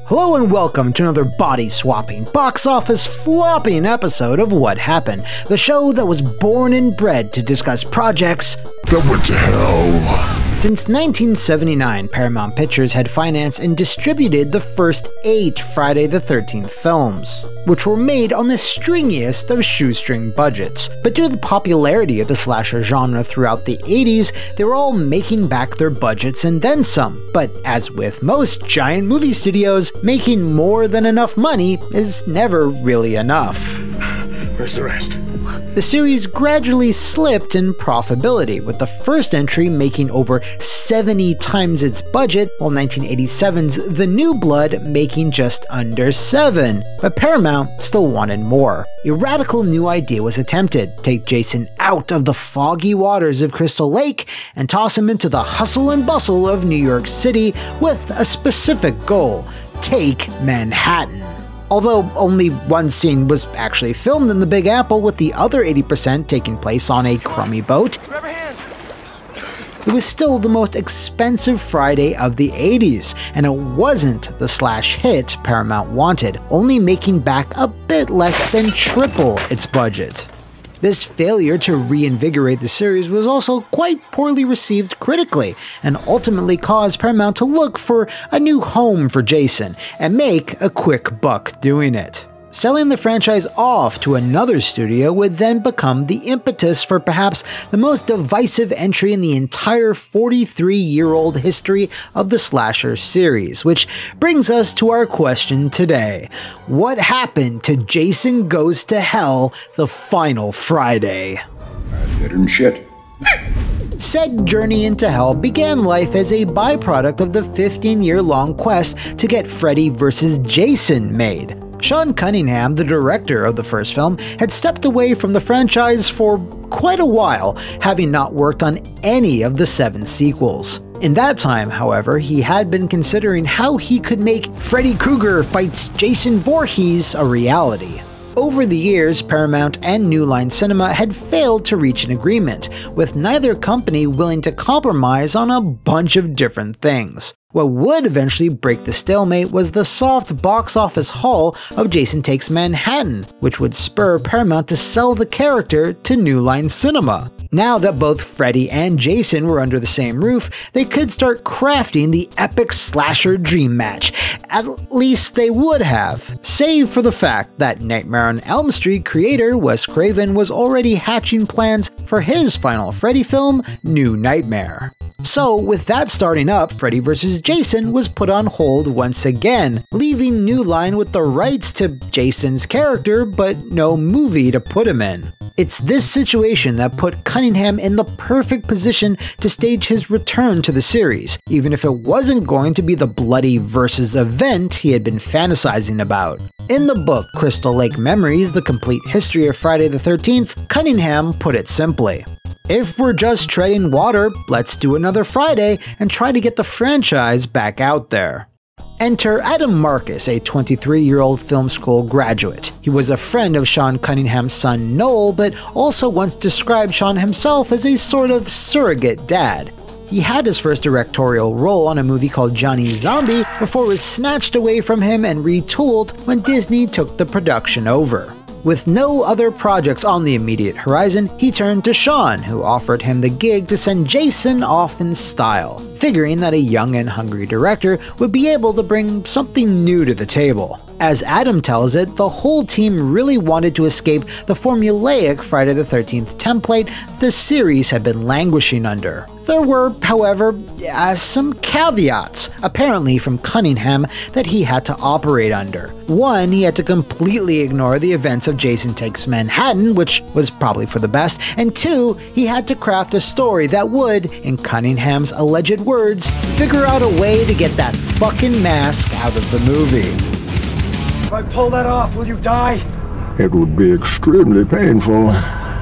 Hello and welcome to another body-swapping, box-office-flopping episode of What Happened, the show that was born and bred to discuss projects that went to hell. Since 1979, Paramount Pictures had financed and distributed the first 8 Friday the 13th films, which were made on the stringiest of shoestring budgets. But due to the popularity of the slasher genre throughout the 80s, they were all making back their budgets and then some. But as with most giant movie studios, making more than enough money is never really enough. Where's the rest? The series gradually slipped in profitability, with the first entry making over 70 times its budget, while 1987's The New Blood making just under 7. But Paramount still wanted more. A radical new idea was attempted: take Jason out of the foggy waters of Crystal Lake and toss him into the hustle and bustle of New York City with a specific goal: take Manhattan. Although only one scene was actually filmed in the Big Apple, with the other 80% taking place on a crummy boat, it was still the most expensive Friday of the 80s, and it wasn't the slash hit Paramount wanted, only making back a bit less than triple its budget. This failure to reinvigorate the series was also quite poorly received critically, and ultimately caused Paramount to look for a new home for Jason, and make a quick buck doing it. Selling the franchise off to another studio would then become the impetus for perhaps the most divisive entry in the entire 43-year-old history of the slasher series, which brings us to our question today. What happened to Jason Goes to Hell: The Final Friday? I didn't shit. Said journey into hell began life as a byproduct of the 15-year-long quest to get Freddy vs. Jason made. Sean Cunningham, the director of the first film, had stepped away from the franchise for quite a while, having not worked on any of the 7 sequels. In that time, however, he had been considering how he could make Freddy Krueger fights Jason Voorhees a reality. Over the years, Paramount and New Line Cinema had failed to reach an agreement, with neither company willing to compromise on a bunch of different things. What would eventually break the stalemate was the soft box office haul of Jason Takes Manhattan, which would spur Paramount to sell the character to New Line Cinema. Now that both Freddy and Jason were under the same roof, they could start crafting the epic slasher dream match. At least they would have, save for the fact that Nightmare on Elm Street creator Wes Craven was already hatching plans for his final Freddy film, New Nightmare. So, with that starting up, Freddy vs. Jason was put on hold once again, leaving New Line with the rights to Jason's character, but no movie to put him in. It's this situation that put Cunningham in the perfect position to stage his return to the series, even if it wasn't going to be the bloody versus event he had been fantasizing about. In the book Crystal Lake Memories: The Complete History of Friday the 13th, Cunningham put it simply: if we're just treading water, let's do another Friday and try to get the franchise back out there. Enter Adam Marcus, a 23-year-old film school graduate. He was a friend of Sean Cunningham's son Noel, but also once described Sean himself as a sort of surrogate dad. He had his first directorial role on a movie called Johnny Zombie before it was snatched away from him and retooled when Disney took the production over. With no other projects on the immediate horizon, he turned to Sean, who offered him the gig to send Jason off in style, figuring that a young and hungry director would be able to bring something new to the table. As Adam tells it, the whole team really wanted to escape the formulaic Friday the 13th template the series had been languishing under. There were, however, some caveats, apparently from Cunningham, that he had to operate under. One, he had to completely ignore the events of Jason Takes Manhattan, which was probably for the best, and 2, he had to craft a story that would, in Cunningham's alleged words, figure out a way to get that fucking mask out of the movie. If I pull that off, will you die? It would be extremely painful.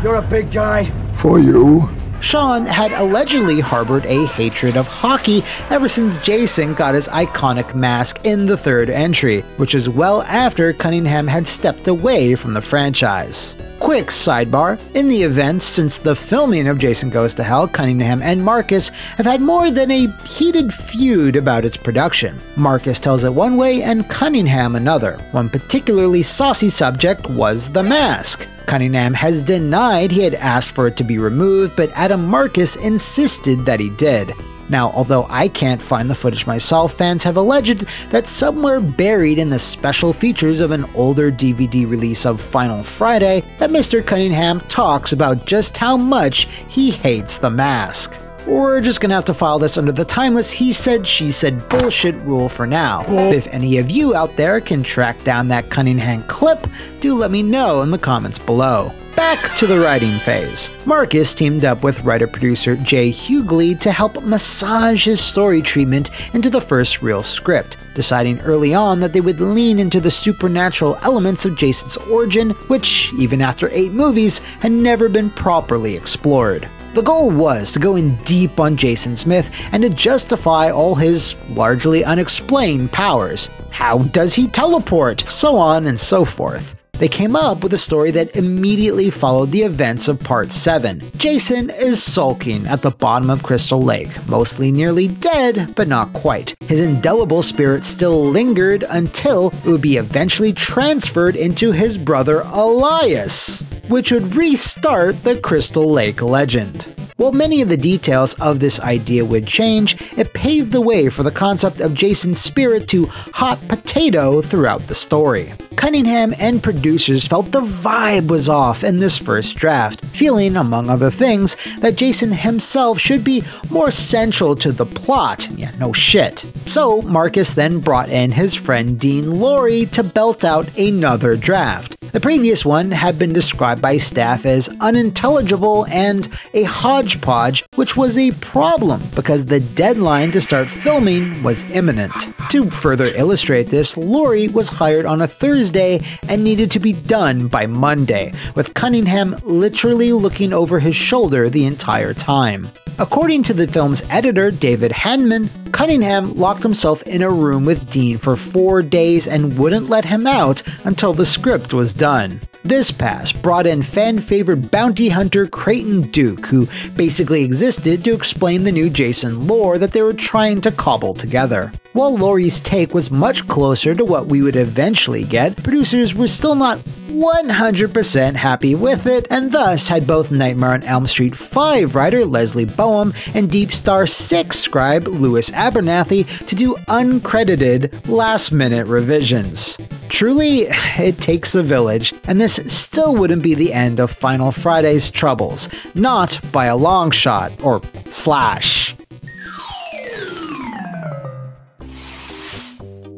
You're a big guy. For you. Sean had allegedly harbored a hatred of hockey ever since Jason got his iconic mask in the third entry, which is well after Cunningham had stepped away from the franchise. Quick sidebar, in the events since the filming of Jason Goes to Hell, Cunningham and Marcus have had more than a heated feud about its production. Marcus tells it one way and Cunningham another. One particularly saucy subject was the mask. Cunningham has denied he had asked for it to be removed, but Adam Marcus insisted that he did. Now, although I can't find the footage myself, fans have alleged that somewhere buried in the special features of an older DVD release of Final Friday, that Mr. Cunningham talks about just how much he hates the mask. We're just gonna have to file this under the timeless he said, she said bullshit rule for now. If any of you out there can track down that Cunningham clip, do let me know in the comments below. Back to the writing phase. Marcus teamed up with writer-producer Jay Hughley to help massage his story treatment into the first real script, deciding early on that they would lean into the supernatural elements of Jason's origin, which, even after 8 movies, had never been properly explored. The goal was to go in deep on Jason's myth and to justify all his largely unexplained powers. How does he teleport? So on and so forth. They came up with a story that immediately followed the events of Part 7. Jason is sulking at the bottom of Crystal Lake, mostly nearly dead, but not quite. His indelible spirit still lingered until it would be eventually transferred into his brother Elias, which would restart the Crystal Lake legend. While many of the details of this idea would change, it paved the way for the concept of Jason's spirit to hot potato throughout the story. Cunningham and producers felt the vibe was off in this first draft, feeling, among other things, that Jason himself should be more central to the plot. Yeah, no shit. So Marcus then brought in his friend Dean Lorey to belt out another draft. The previous one had been described by staff as unintelligible and a hodgepodge, which was a problem because the deadline to start filming was imminent. To further illustrate this, Lorey was hired on a Thursday and needed to be done by Monday, with Cunningham literally looking over his shoulder the entire time. According to the film's editor, David Hanman, Cunningham locked himself in a room with Dean for 4 days and wouldn't let him out until the script was done. This pass brought in fan-favorite bounty hunter Creighton Duke, who basically existed to explain the new Jason lore that they were trying to cobble together. While Lorey's take was much closer to what we would eventually get, producers were still not 100% happy with it, and thus had both Nightmare on Elm Street 5 writer Leslie Boehm and Deep Star 6 scribe Louis Abernathy to do uncredited, last-minute revisions. Truly, it takes a village, and this still wouldn't be the end of Final Friday's troubles. Not by a long shot, or slash.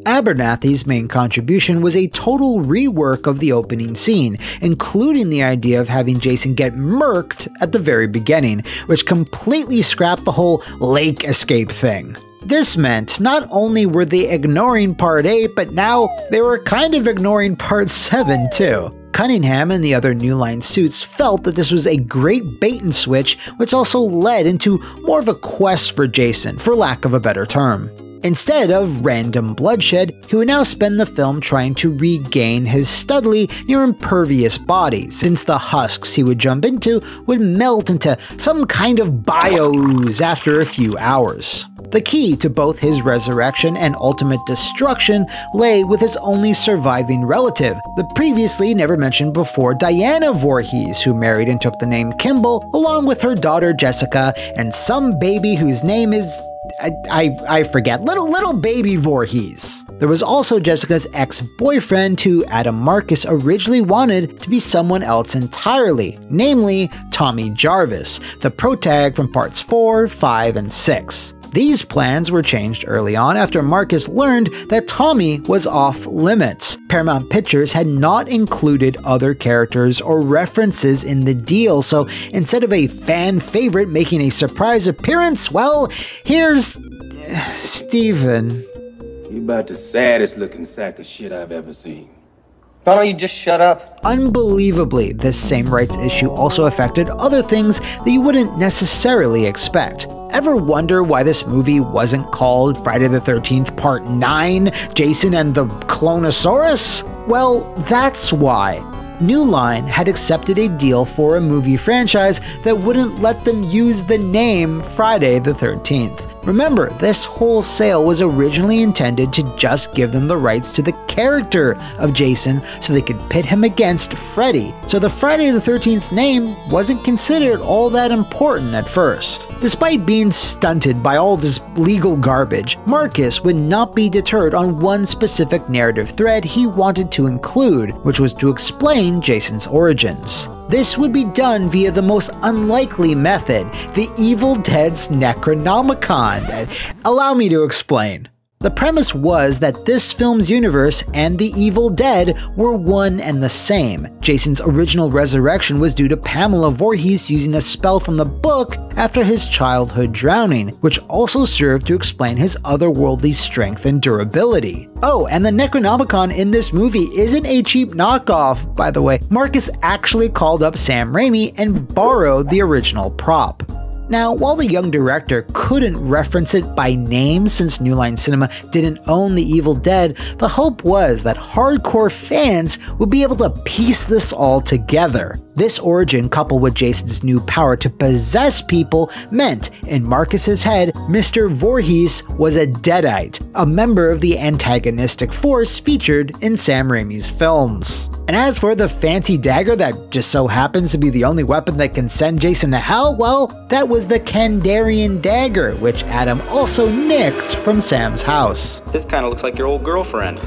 Abernathy's main contribution was a total rework of the opening scene, including the idea of having Jason get murked at the very beginning, which completely scrapped the whole lake escape thing. This meant not only were they ignoring Part 8, but now they were kind of ignoring Part 7 too. Cunningham and the other New Line suits felt that this was a great bait and switch, which also led into more of a quest for Jason, for lack of a better term. Instead of random bloodshed, he would now spend the film trying to regain his studly, near impervious body, since the husks he would jump into would melt into some kind of bios after a few hours. The key to both his resurrection and ultimate destruction lay with his only surviving relative, the previously never mentioned before Diana Voorhees, who married and took the name Kimball, along with her daughter Jessica and some baby whose name is I forget, little baby Voorhees. There was also Jessica's ex-boyfriend, who Adam Marcus originally wanted to be someone else entirely, namely Tommy Jarvis, the protag from parts 4, 5, and 6. These plans were changed early on after Marcus learned that Tommy was off limits. Paramount Pictures had not included other characters or references in the deal, so instead of a fan favorite making a surprise appearance, well, here's Steven. You about the saddest looking sack of shit I've ever seen. Why don't you just shut up? Unbelievably, this same rights issue also affected other things that you wouldn't necessarily expect. Ever wonder why this movie wasn't called Friday the 13th Part 9, Jason and the Clonosaurus? Well, that's why. New Line had accepted a deal for a movie franchise that wouldn't let them use the name Friday the 13th. Remember, this wholesale was originally intended to just give them the rights to the character of Jason so they could pit him against Freddy, so the Friday the 13th name wasn't considered all that important at first. Despite being stunted by all this legal garbage, Marcus would not be deterred on one specific narrative thread he wanted to include, which was to explain Jason's origins. This would be done via the most unlikely method, the Evil Dead's Necronomicon. Allow me to explain. The premise was that this film's universe and the Evil Dead were one and the same. Jason's original resurrection was due to Pamela Voorhees using a spell from the book after his childhood drowning, which also served to explain his otherworldly strength and durability. Oh, and the Necronomicon in this movie isn't a cheap knockoff, by the way. Marcus actually called up Sam Raimi and borrowed the original prop. Now, while the young director couldn't reference it by name since New Line Cinema didn't own The Evil Dead, the hope was that hardcore fans would be able to piece this all together. This origin, coupled with Jason's new power to possess people, meant, in Marcus's head, Mr. Voorhees was a Deadite, a member of the antagonistic force featured in Sam Raimi's films. And as for the fancy dagger that just so happens to be the only weapon that can send Jason to hell, well, that was the Kandarian dagger, which Adam also nicked from Sam's house. This kind of looks like your old girlfriend.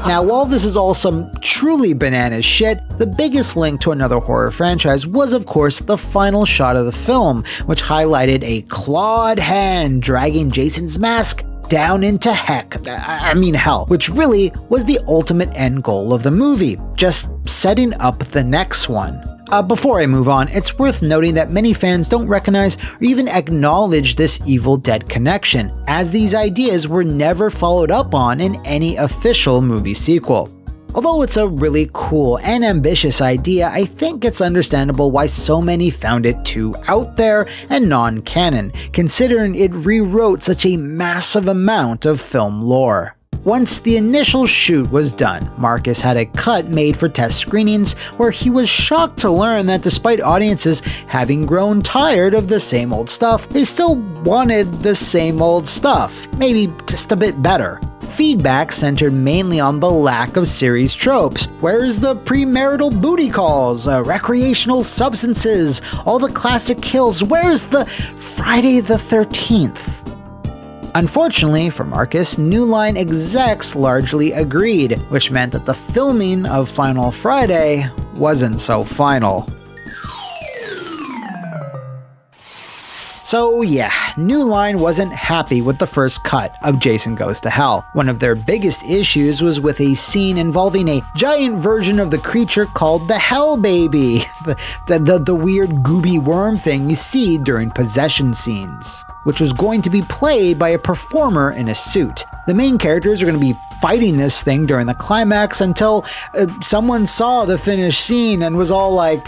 Now, while this is all some truly bananas shit, the biggest link to another horror franchise was, of course, the final shot of the film, which highlighted a clawed hand dragging Jason's mask down into hell, which really was the ultimate end goal of the movie, just setting up the next one. Before I move on, it's worth noting that many fans don't recognize or even acknowledge this Evil Dead connection, as these ideas were never followed up on in any official movie sequel. Although it's a really cool and ambitious idea, I think it's understandable why so many found it too out there and non-canon, considering it rewrote such a massive amount of film lore. Once the initial shoot was done, Marcus had a cut made for test screenings where he was shocked to learn that despite audiences having grown tired of the same old stuff, they still wanted the same old stuff, maybe just a bit better. Feedback centered mainly on the lack of series tropes. Where's the premarital booty calls, recreational substances, all the classic kills? Where's the Friday the 13th? Unfortunately for Marcus, New Line execs largely agreed, which meant that the filming of Final Friday wasn't so final. So yeah, New Line wasn't happy with the first cut of Jason Goes to Hell. One of their biggest issues was with a scene involving a giant version of the creature called the Hell Baby, the weird gooby worm thing you see during possession scenes, which was going to be played by a performer in a suit. The main characters are going to be fighting this thing during the climax until someone saw the finished scene and was all like,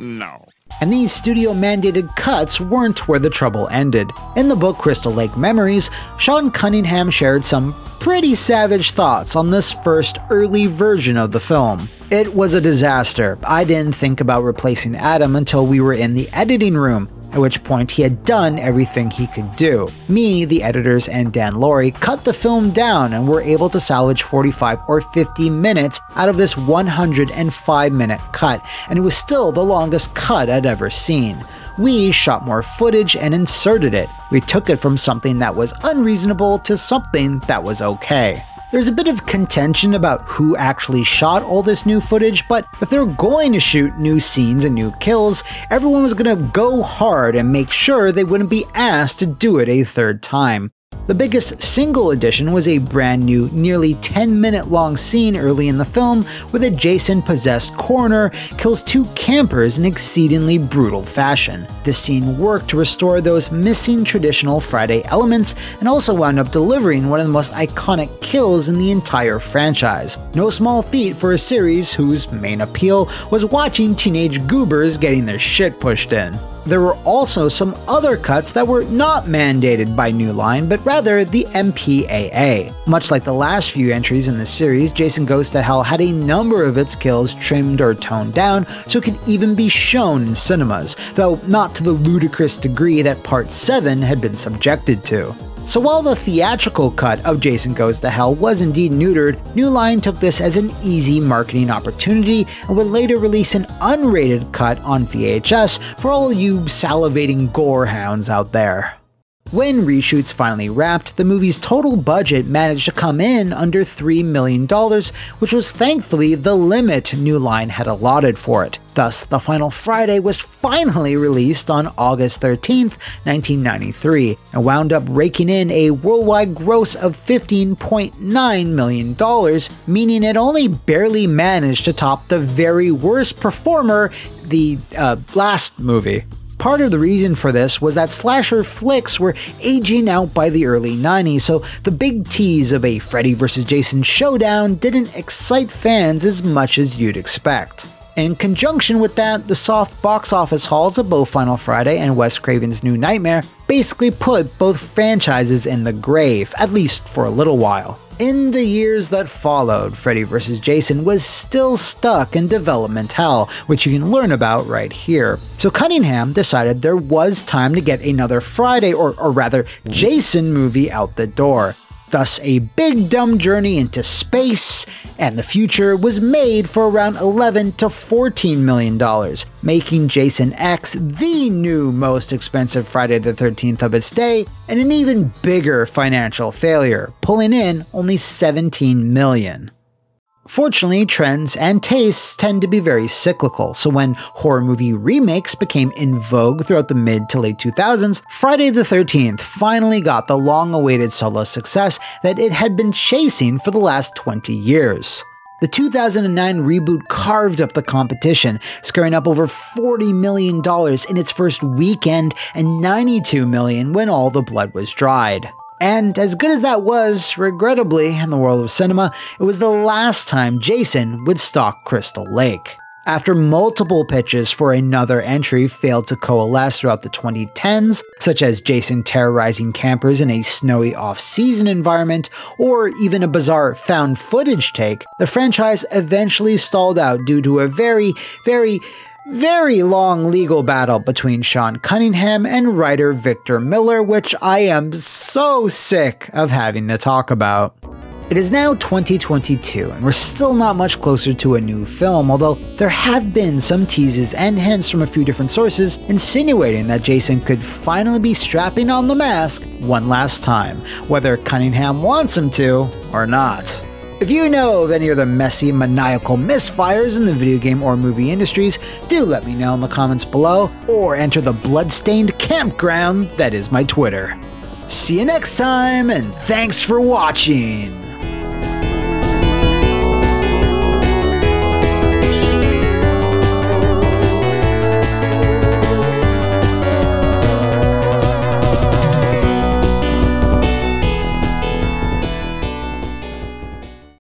no. And these studio-mandated cuts weren't where the trouble ended. In the book Crystal Lake Memories, Sean Cunningham shared some pretty savage thoughts on this first early version of the film. It was a disaster. I didn't think about replacing Adam until we were in the editing room, at which point he had done everything he could do. Me, the editors, and Dan Laurie cut the film down and were able to salvage 45 or 50 minutes out of this 105-minute cut, and it was still the longest cut I'd ever seen. We shot more footage and inserted it. We took it from something that was unreasonable to something that was okay. There's a bit of contention about who actually shot all this new footage, but if they're going to shoot new scenes and new kills, everyone was going to go hard and make sure they wouldn't be asked to do it a third time. The biggest single addition was a brand new, nearly 10-minute long scene early in the film where the Jason-possessed coroner kills two campers in exceedingly brutal fashion. This scene worked to restore those missing traditional Friday elements and also wound up delivering one of the most iconic kills in the entire franchise. No small feat for a series whose main appeal was watching teenage goobers getting their shit pushed in. There were also some other cuts that were not mandated by New Line, but rather the MPAA. Much like the last few entries in this series, Jason Goes to Hell had a number of its kills trimmed or toned down so it could even be shown in cinemas, though not to the ludicrous degree that Part 7 had been subjected to. So while the theatrical cut of Jason Goes to Hell was indeed neutered, New Line took this as an easy marketing opportunity and would later release an unrated cut on VHS for all you salivating gore hounds out there. When reshoots finally wrapped, the movie's total budget managed to come in under $3 million, which was thankfully the limit New Line had allotted for it. Thus, The Final Friday was finally released on August 13th, 1993, and wound up raking in a worldwide gross of $15.9 million, meaning it only barely managed to top the very worst performer, the last movie. Part of the reason for this was that slasher flicks were aging out by the early 90s, so the big tease of a Freddy vs. Jason showdown didn't excite fans as much as you'd expect. In conjunction with that, the soft box office hauls of both Final Friday and Wes Craven's New Nightmare basically put both franchises in the grave, at least for a little while. In the years that followed, Freddy vs. Jason was still stuck in development hell, which you can learn about right here. So Cunningham decided there was time to get another Friday, or rather Jason movie out the door. Thus, a big dumb journey into space and the future was made for around $11 to $14 million, making Jason X the new most expensive Friday the 13th of its day, and an even bigger financial failure, pulling in only $17 million. Fortunately, trends and tastes tend to be very cyclical, so when horror movie remakes became in vogue throughout the mid to late 2000s, Friday the 13th finally got the long-awaited solo success that it had been chasing for the last 20 years. The 2009 reboot carved up the competition, scoring up over $40 million in its first weekend and $92 million when all the blood was dried. And as good as that was, regrettably, in the world of cinema, it was the last time Jason would stalk Crystal Lake. After multiple pitches for another entry failed to coalesce throughout the 2010s, such as Jason terrorizing campers in a snowy off-season environment, or even a bizarre found footage take, the franchise eventually stalled out due to a very long legal battle between Sean Cunningham and writer Victor Miller, which I am so sick of having to talk about. It is now 2022, and we're still not much closer to a new film, although there have been some teases and hints from a few different sources insinuating that Jason could finally be strapping on the mask one last time, whether Cunningham wants him to or not. If you know of any other messy, maniacal misfires in the video game or movie industries, do let me know in the comments below, or enter the bloodstained campground that is my Twitter. See you next time, and thanks for watching!